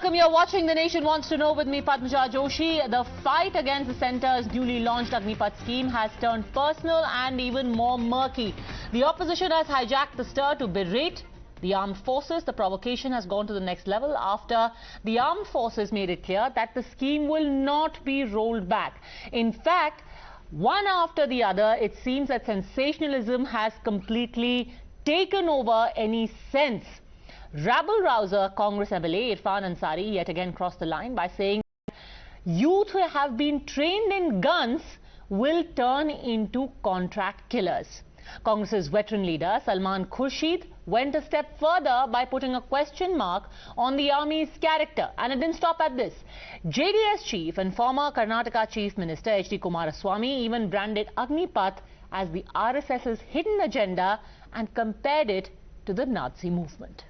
Welcome, you're watching The Nation Wants to Know with me, Padmaja Joshi. The fight against the centre's newly launched Agnipath scheme has turned personal and even more murky. The opposition has hijacked the stir to berate the armed forces. The provocation has gone to the next level after the armed forces made it clear that the scheme will not be rolled back. In fact, one after the other, it seems that sensationalism has completely taken over any sense. Rabble-rouser Congress MLA Irfan Ansari yet again crossed the line by saying youth who have been trained in guns will turn into contract killers. Congress's veteran leader Salman Khurshid went a step further by putting a question mark on the army's character. And it didn't stop at this. JDS chief and former Karnataka Chief Minister D Dewegowds even branded Agnipath as the RSS's hidden agenda and compared it to the Nazi movement.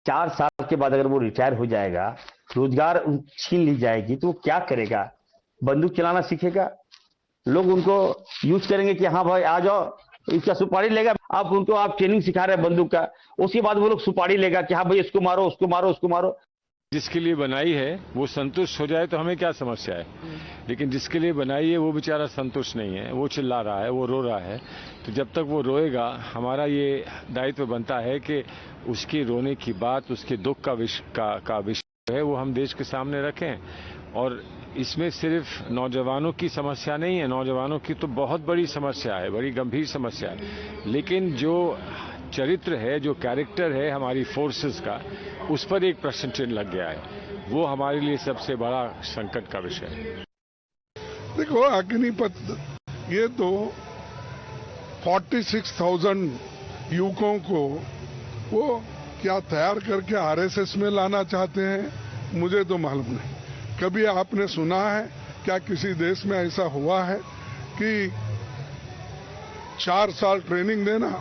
4 साल के बाद अगर वो retire हो जाएगा, रोजगार छीन ली जाएगी, तो वो क्या करेगा? बंदूक चलाना सीखेगा? लोग उनको यूज करेंगे कि हाँ भाई आ जाओ, इसका सुपारी लेगा। आप उनको आप ट्रेनिंग सिखा रहे हैं बंदूक का, उसके बाद वो लोग सुपारी लेगा कि हाँ भाई इसको मारो, उसको मारो, उसको मारो। जिसके लिए बनाई है वो संतुष्ट हो जाए तो हमें क्या समस्या है, लेकिन जिसके लिए बनाई है वो बेचारा संतुष्ट नहीं है, वो चिल्ला रहा है, वो रो रहा है। तो जब तक वो रोएगा, हमारा ये दायित्व बनता है कि उसके रोने की बात, उसके दुख का विषय है वो हम देश के सामने रखें। और इसमें सिर्फ नौजवानों की समस्या नहीं है, नौजवानों की तो बहुत बड़ी समस्या है, बड़ी गंभीर समस्या है। लेकिन जो चरित्र है, जो कैरेक्टर है हमारी फोर्सेस का, उस पर एक प्रश्न चिन्ह लग गया है। वो हमारे लिए सबसे बड़ा संकट का विषय है। देखो, अग्निपथ ये तो 46,000 युवकों को वो क्या तैयार करके आरएसएस में लाना चाहते हैं, मुझे तो मालूम नहीं। कभी आपने सुना है क्या किसी देश में ऐसा हुआ है कि 4 साल ट्रेनिंग देना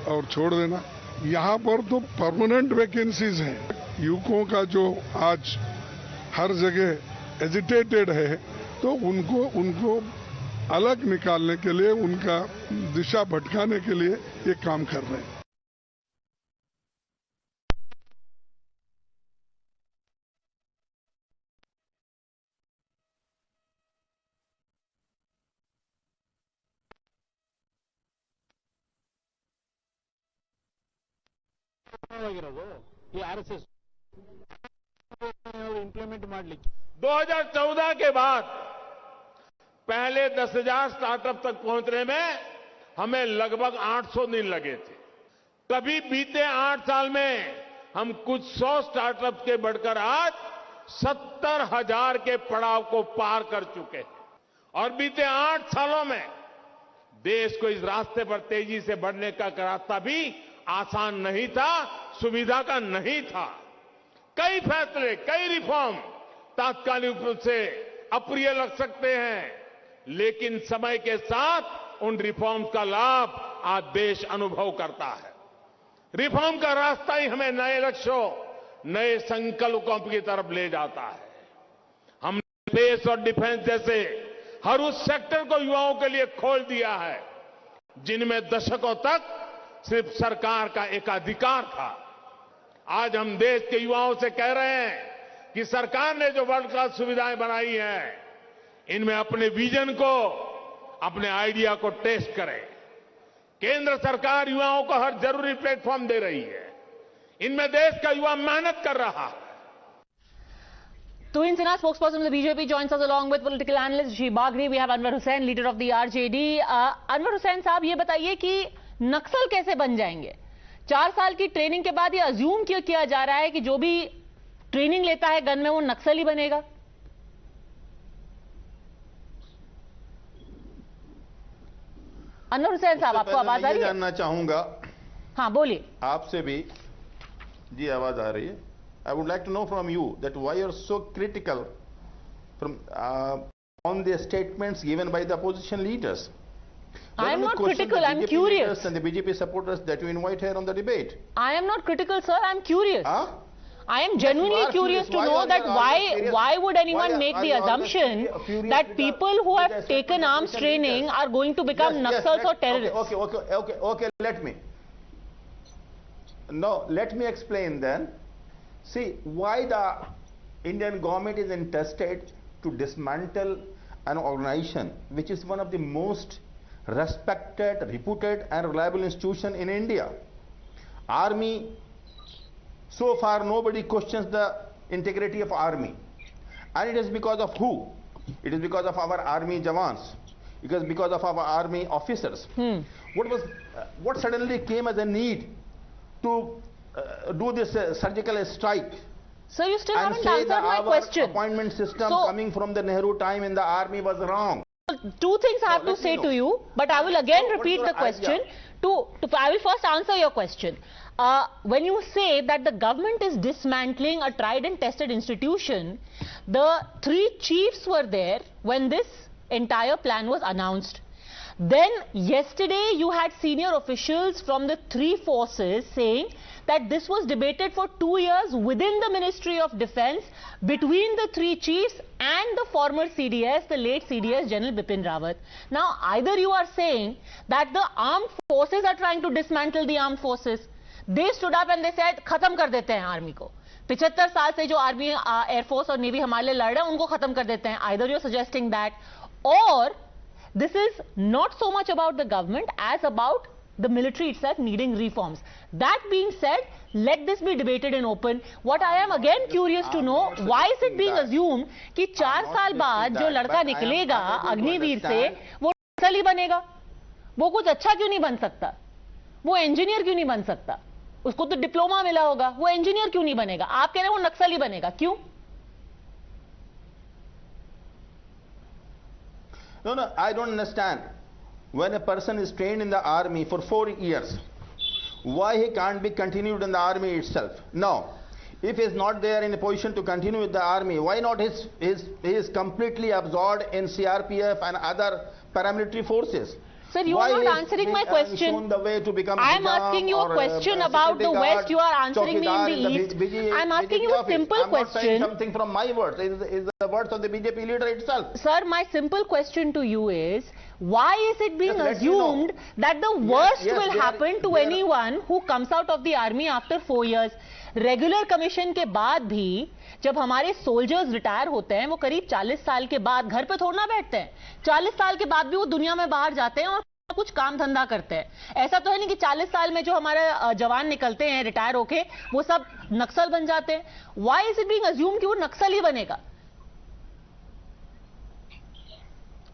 और छोड़ देना? यहाँ पर तो परमानेंट वैकेंसीज हैं। युवकों का जो आज हर जगह एजिटेटेड है, तो उनको अलग निकालने के लिए, उनका दिशा भटकाने के लिए ये काम कर रहे हैं। ये आरएसएस इंप्लीमेंट ಮಾಡಲಿಕ್ಕೆ 2014 के बाद पहले 10,000 स्टार्टअप तक पहुंचने में हमें लगभग 800 दिन लगे थे। कभी बीते 8 साल में हम कुछ 100 स्टार्टअप के बढ़कर आज 70,000 के पड़ाव को पार कर चुके हैं। और बीते 8 सालों में देश को इस रास्ते पर तेजी से बढ़ने का रास्ता भी आसान नहीं था, सुविधा का नहीं था। कई फैसले, कई रिफॉर्म तात्कालिक रूप से अप्रिय लग सकते हैं, लेकिन समय के साथ उन रिफॉर्म्स का लाभ आज देश अनुभव करता है। रिफॉर्म का रास्ता ही हमें नए लक्ष्यों, नए संकल्पों की तरफ ले जाता है। हमने स्पेस और डिफेंस जैसे हर उस सेक्टर को युवाओं के लिए खोल दिया है जिनमें दशकों तक सिर्फ सरकार का एकाधिकार था। आज हम देश के युवाओं से कह रहे हैं कि सरकार ने जो वर्ल्ड क्लास सुविधाएं बनाई हैं, इनमें अपने विजन को, अपने आइडिया को टेस्ट करें। केंद्र सरकार युवाओं को हर जरूरी प्लेटफॉर्म दे रही है, इनमें देश का युवा मेहनत कर रहा है। Twin Sena spokesperson of the BJP joins us along with political analyst Rishi Bagree. We have Anwar Hussain, leader of the RJD. Anwar Hussain साहब, ये बताइए कि नक्सल कैसे बन जाएंगे? 4 साल की ट्रेनिंग के बाद ये अज्यूम क्यों किया जा रहा है कि जो भी ट्रेनिंग लेता है गन में वो नक्सली बनेगा? अनवर हुसैन साहब, आपको आवाज आ रही है? जानना चाहूंगा, हाँ बोलिए। आपसे भी जी आवाज आ रही है। I would like to know from you that why you are so critical from on the statements given by the opposition leaders. I am not critical, I am curious. And the BJP supporters that you invite here on the debate. I am not critical, sir, I am curious. Huh? I am genuinely curious to know that why would anyone make the assumption that people who have taken arms training are going to become Naxals or terrorists? Okay, let me. No, let me explain then. See, why the Indian government is interested to dismantle an organization which is one of the most respected, reputed and reliable institution in India. Army, so far nobody questions the integrity of army. And it is because of who? It is because of our army jawans. It is because of our army officers. What suddenly came as a need to do this surgical strike? So you still and haven't say answered that my our question. Appointment system So- coming from the Nehru time in the army was wrong. Two things I have to let me say know. to you, but I will again So what's repeat your the question. idea? I will first answer your question. When you say that the government is dismantling a tried and tested institution, the 3 chiefs were there when this entire plan was announced. Then yesterday you had senior officials from the 3 forces saying that this was debated for 2 years within the Ministry of Defence between the 3 chiefs and the former CDS, the late CDS General Bipin Rawat. Now either you are saying that the armed forces are trying to dismantle the armed forces. They stood up and they said खत्म कर देते हैं army को. 75 साल से जो army, air force और navy हमारे लिए लड़ रहे हैं उनको खत्म कर देते हैं. Either you are suggesting that, or this is not so much about the government as about the military itself needing reforms. That being said, let this be debated in open. What I am again curious to know, why is it being assumed कि 4 साल बाद जो लड़का निकलेगा अग्निवीर से वो नक्सली बनेगा? वो कुछ अच्छा क्यों नहीं बन सकता? वो इंजीनियर क्यों नहीं बन सकता? उसको तो डिप्लोमा मिला होगा, वो इंजीनियर क्यों नहीं बनेगा? आप कह रहे हैं वो नक्सली बनेगा, क्यों? No, I don't understand. When a person is trained in the army for 4 years, why he can't be continued in the army itself? No. If he is not there in a position to continue with the army, why not he is completely absorbed in CRPF and other paramilitary forces? Sir, you are not answering my question. Shown the way to become I am asking you a question about the West. You are answering me in the East. I am asking you a simple question. I am not saying something from my words. It is the words of the BJP leader itself. Sir, my simple question to you is, why is it being assumed that the worst will happen to anyone who comes out of the army after 4 years? Regular commission के बाद भी जब हमारे soldiers retire होते हैं वो करीब 40 साल के बाद घर पे थोड़ा ना बैठते हैं. 40 साल के बाद भी वो दुनिया में बाहर जाते हैं और कुछ काम धंधा करते हैं. ऐसा तो है नहीं कि 40 साल में जो हमारे जवान निकलते हैं रिटायर होके वो सब नक्सल बन जाते हैं. Why is it being assumed कि वो नक्सली बनेगा?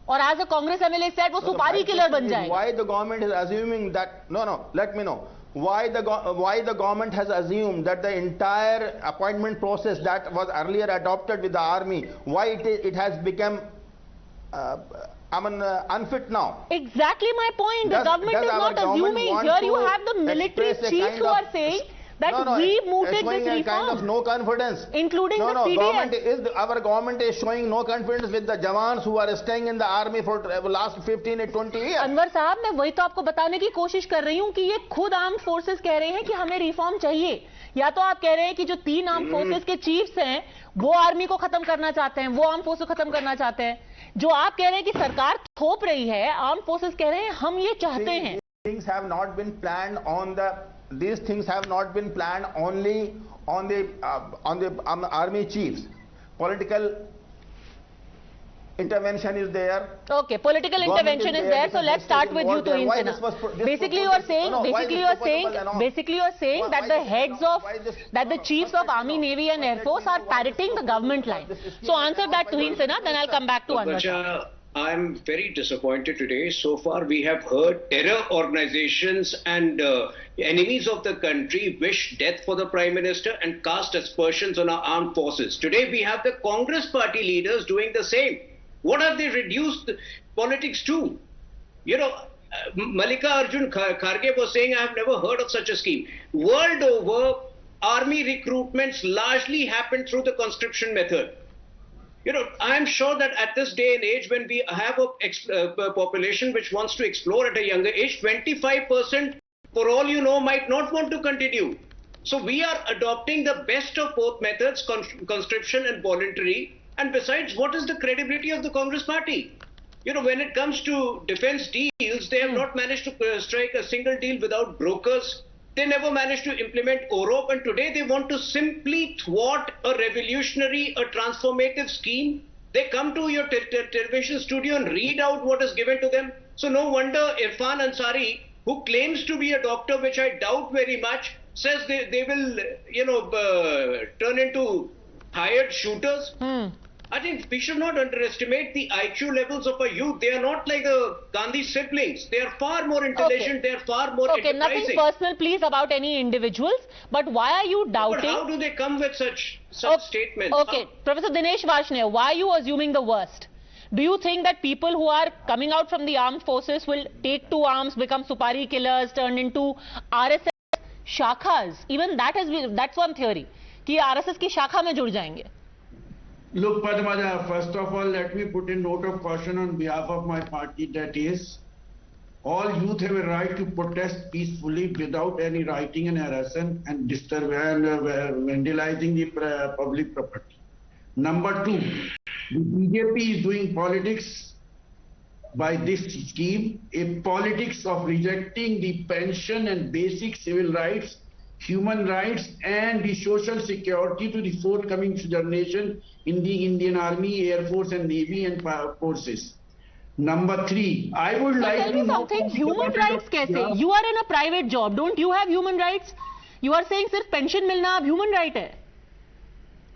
और as a Congress MLA said वो सुपारी किलर बन जाएगा. Why the government is assuming that? No, let me know. Why the government has assumed that the entire appointment process that was earlier adopted with the army, why it has become unfit now? Exactly my point. The government is not assuming. Here you have the military chiefs who are saying that we mooted this reform. Kind of no confidence. Including the CDS. Our government is showing no confidence with the jawans who are staying in the army for last 15 and 20 years. Anwar साहब, मैं वही तो आपको बताने की कोशिश कर रही हूँ कि ये खुद आर्म्ड फोर्सेस कह रहे हैं कि हमें रिफॉर्म चाहिए. या तो आप कह रहे हैं कि जो 3 आर्म्ड फोर्सेस के चीफ्स हैं वो आर्मी को खत्म करना चाहते हैं, वो आर्म्ड फोर्स को खत्म करना चाहते हैं. जो आप कह रहे हैं कि सरकार थोप रही है, आर्म्ड फोर्सेस कह रहे हैं हम ये चाहते हैं. These things have not been planned only on the army chiefs. Political intervention is there. Okay, political intervention is there. So let's start with you, Tuhin Sinha. Basically, you are saying that the heads of, that the chiefs of Army, Navy and Air Force are parroting the government line. So answer that, Tuhin Sinha, then I'll come back to Anwar. I'm very disappointed today. So far, we have heard terror organizations and enemies of the country wish death for the Prime Minister and cast aspersions on our armed forces. Today, we have the Congress party leaders doing the same. What have they reduced politics to? You know, Malika Arjun Kharge was saying, I have never heard of such a scheme. World over, army recruitments largely happen through the conscription method. You know, I am sure that at this day and age, when we have a population which wants to explore at a younger age, 25%, for all you know, might not want to continue. So we are adopting the best of both methods, conscription and voluntary. And besides, what is the credibility of the Congress party? You know, when it comes to defense deals, they have not managed to strike a single deal without brokers. They never managed to implement OROP, and today they want to simply thwart a revolutionary, a transformative scheme. They come to your television studio and read out what is given to them. So no wonder Irfan Ansari, who claims to be a doctor, which I doubt very much, says they will, turn into hired shooters. I think we should not underestimate the IQ levels of our youth. They are not like the Gandhi siblings. They are far more intelligent. They are far more enterprising. Nothing personal, please, about any individuals. But why are you doubting? But how do they come with such statements? Okay, Professor Dinesh Varshney, why are you assuming the worst? Do you think that people who are coming out from the armed forces will take to arms, become supari killers, turn into RSS shakhas? Even that's one theory. कि RSS की शाखा में जुड़ जाएंगे. Look, Padmaja, first of all, let me put a note of caution on behalf of my party, that is, all youth have a right to protest peacefully without any rioting and harassment and vandalizing the public property. Number two, the BJP is doing politics by this scheme, a politics of rejecting the pension and basic civil rights, human rights and the social security to the forthcoming generation in the Indian Army, Air Force and Navy and forces. Number three, I would like to know something. Human rights कैसे? You are in a private job. Don't you have human rights? You are saying सिर्फ pension मिलना अब human right है.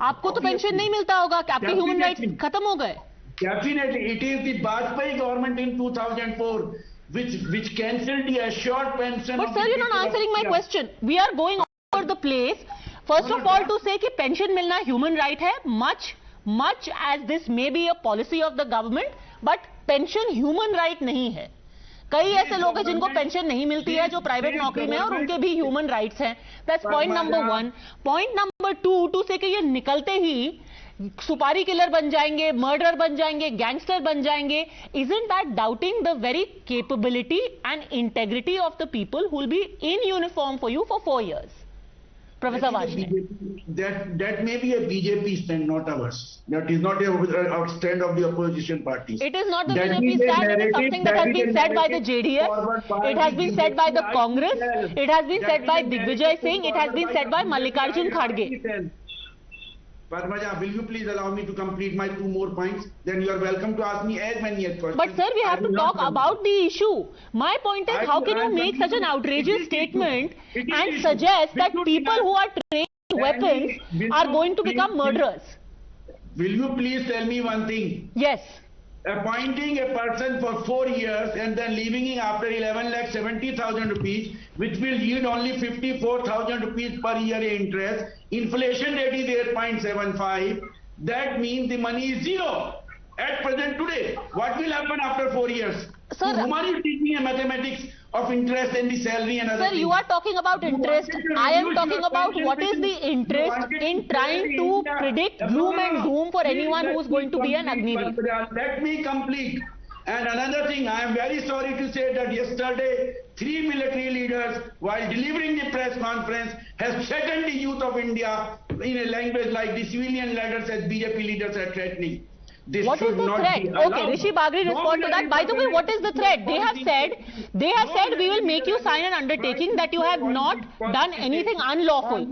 आपको तो pension नहीं मिलता होगा कि आपके human rights खत्म हो गए. Definitely, it is the Bajpayee government in 2004 which cancelled the assured pension. But sir, you're not answering my question. We are going all over the place. First of all, to say कि pension मिलना human right है, much as this may be a policy of the government, but pension human right नहीं है. कई ऐसे लोग हैं जिनको पेंशन नहीं मिलती है, जो प्राइवेट नौकरी में है, और उनके भी ह्यूमन राइट्स हैं. That's point number one. Point number two से कि ये निकलते ही सुपारी किलर बन जाएंगे, मर्डर बन जाएंगे, गैंगस्टर बन जाएंगे. Isn't that doubting the very capability and integrity of the people who will be in uniform for you for 4 years? Professor Varshney. That may be a BJP stand, not ours. That is not a stand of the opposition parties. It is not the BJP stand. It is something that has been said by the JDS. It has been said by the Congress. It has been said by Digvijay Singh. It has been said by Mallikarjun Kharge. Padmaja, will you please allow me to complete my 2 more points? Then you are welcome to ask me as many questions. But sir, we have to talk about the issue. My point is, how can you make such an outrageous statement and suggest that people who are trained weapons are going to become murderers? Will you please tell me one thing? Yes. Appointing a person for 4 years and then leaving him after 11,70,000 rupees, which will yield only 54,000 rupees per year in interest. Inflation rate is 8.75. That means the money is zero at present today. What will happen after 4 years? Sir, whom are you teaching mathematics of interest and the salary and other things? Sir, you are talking about interest. I am talking about what is the interest in trying to predict gloom and doom for anyone who is going to be an Agnipath. Let me complete. And another thing, I am very sorry to say that yesterday 3 military leaders, while delivering the press conference, have threatened the youth of India in a language like the civilian leaders as BJP leaders are threatening. What is the threat? Okay, Rishi Bagree, respond to that. By the way, what is the threat? They have said we will make you sign an undertaking that you have not done anything unlawful.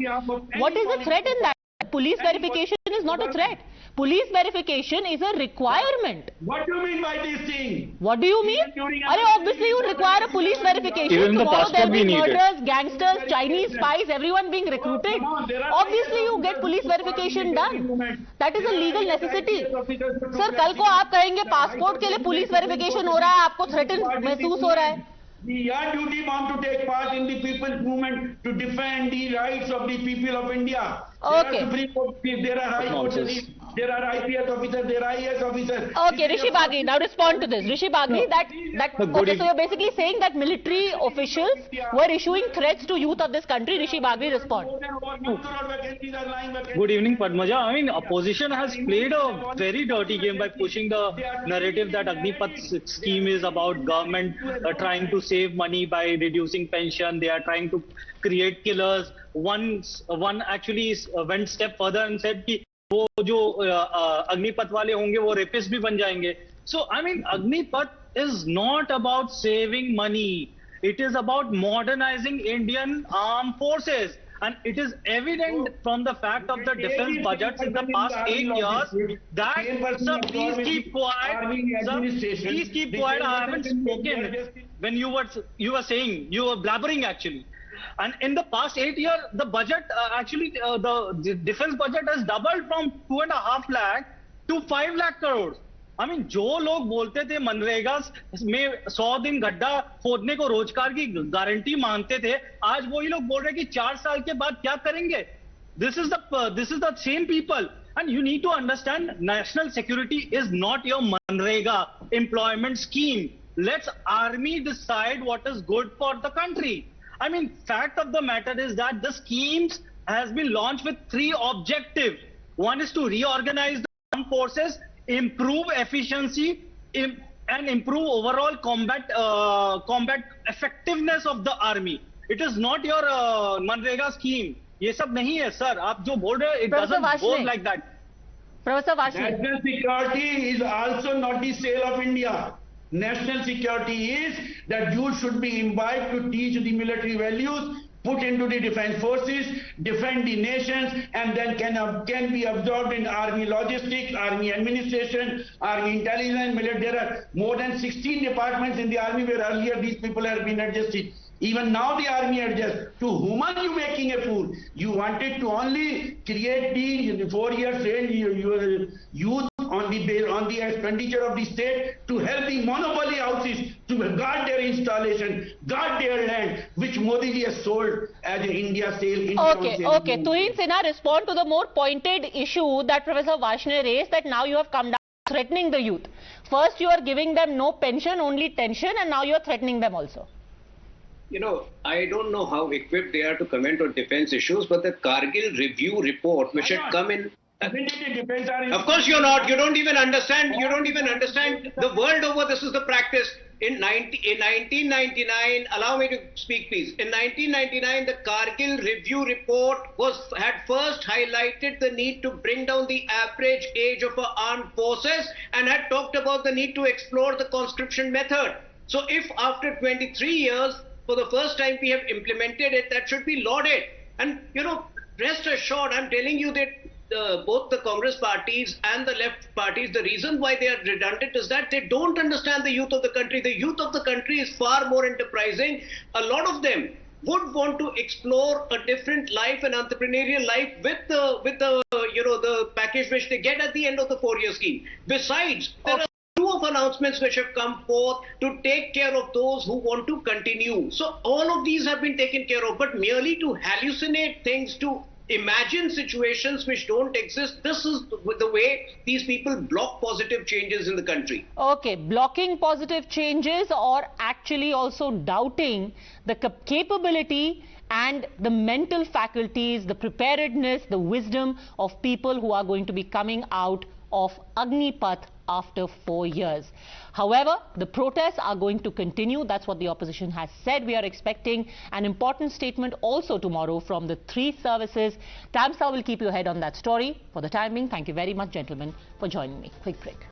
What is the threat in that? Police verification is not a threat. Police verification is a requirement. What do you mean by this thing? What do you mean? Obviously you require a police verification. Even tomorrow there will be murderers, gangsters, Chinese spies, everyone being recruited. Obviously you get police verification done. That is a legal necessity. Sir, कल को आप कहेंगे passport के लिए police verification हो रहा है, आपको threaten महसूस हो रहा है. Your duty bound to take part in the people's movement to defend the rights of the people of India. Okay. There are high courts, there are IPS officers, there are IAS officers. Okay, Rishi Bagree, now respond to this. Rishi Bagree, okay, so you're basically saying that military officials were issuing threats to youth of this country. Rishi Bagree, respond. Good evening, Padmaja. I mean, opposition has played a very dirty game by pushing the narrative that Agnipath scheme is about government trying to save money by reducing pension. They are trying to create killers. One actually went step further and said कि वो जो अग्निपथ वाले होंगे वो rapist भी बन जाएंगे. So I mean, Agnipath is not about saving money. It is about modernizing Indian armed forces. And it is evident from the fact of the defense budgets in the past 8 years that, sir, please keep quiet. Sir, please keep quiet. I haven't spoken when you were saying, you were blabbering actually. And in the past 8 years, the budget the defense budget has doubled from 2.5 lakh to 5 lakh crores. I mean, जो लोग बोलते थे मनरेगा में 100 दिन गड्ढा खोदने को रोजगार की गारंटी मांगते थे, आज वही लोग बोल रहे हैं कि 4 साल के बाद क्या करेंगे. This is the same people, and you need to understand, national security is not your MNREGA employment scheme. Let's army decide what is good for the country. I mean, fact of the matter is that the schemes has been launched with 3 objectives. One is to reorganize the armed forces, improve efficiency, and improve overall combat effectiveness of the army. It is not your MNREGA scheme. ये सब नहीं है, sir. आप जो बोल रहे हैं, it doesn't go like that. Professor Vashi. National security is also not the sale of India. National security is that you should be imbibed to teach the military values, put into the defense forces, defend the nations, and then can be absorbed in army logistics, army administration, army intelligence, military. There are more than 16 departments in the army where earlier these people have been adjusted. Even now the army adjusts. To whom are you making a fool? You wanted to only create the 4 years range your youth on the expenditure of the state to help the monopoly houses to guard their installation, guard their land, which Modi ji has sold as an India sale. Okay. Tuhin Sinha, respond to the more pointed issue that Professor Varshney raised, that now you have come down threatening the youth. First you are giving them no pension, only tension, and now you are threatening them also. You know, I don't know how equipped they are to comment on defense issues, but the Kargil review report, which had come in. Of course you're not. You don't even understand. You don't even understand. The world over, this is the practice. In 1999, allow me to speak, please. In 1999, the Kargil review report had first highlighted the need to bring down the average age of our armed forces and had talked about the need to explore the conscription method. So if after 23 years, for the first time we have implemented it, that should be lauded. And, you know, rest assured, I'm telling you that both the Congress parties and the left parties, the reason why they are redundant is that they don't understand the youth of the country. The youth of the country is far more enterprising. A lot of them would want to explore a different life, an entrepreneurial life with the package which they get at the end of the 4-year scheme. Besides, there are of announcements which have come forth to take care of those who want to continue. So all of these have been taken care of, but merely to hallucinate things, to imagine situations which don't exist, this is the way these people block positive changes in the country. Okay, blocking positive changes, or actually also doubting the capability and the mental faculties, the preparedness, the wisdom of people who are going to be coming out of Agnipath after 4 years. However, the protests are going to continue. That's what the opposition has said. We are expecting an important statement also tomorrow from the 3 services. Tamsa will keep you ahead on that story. For the time being, thank you very much, gentlemen, for joining me. Quick break.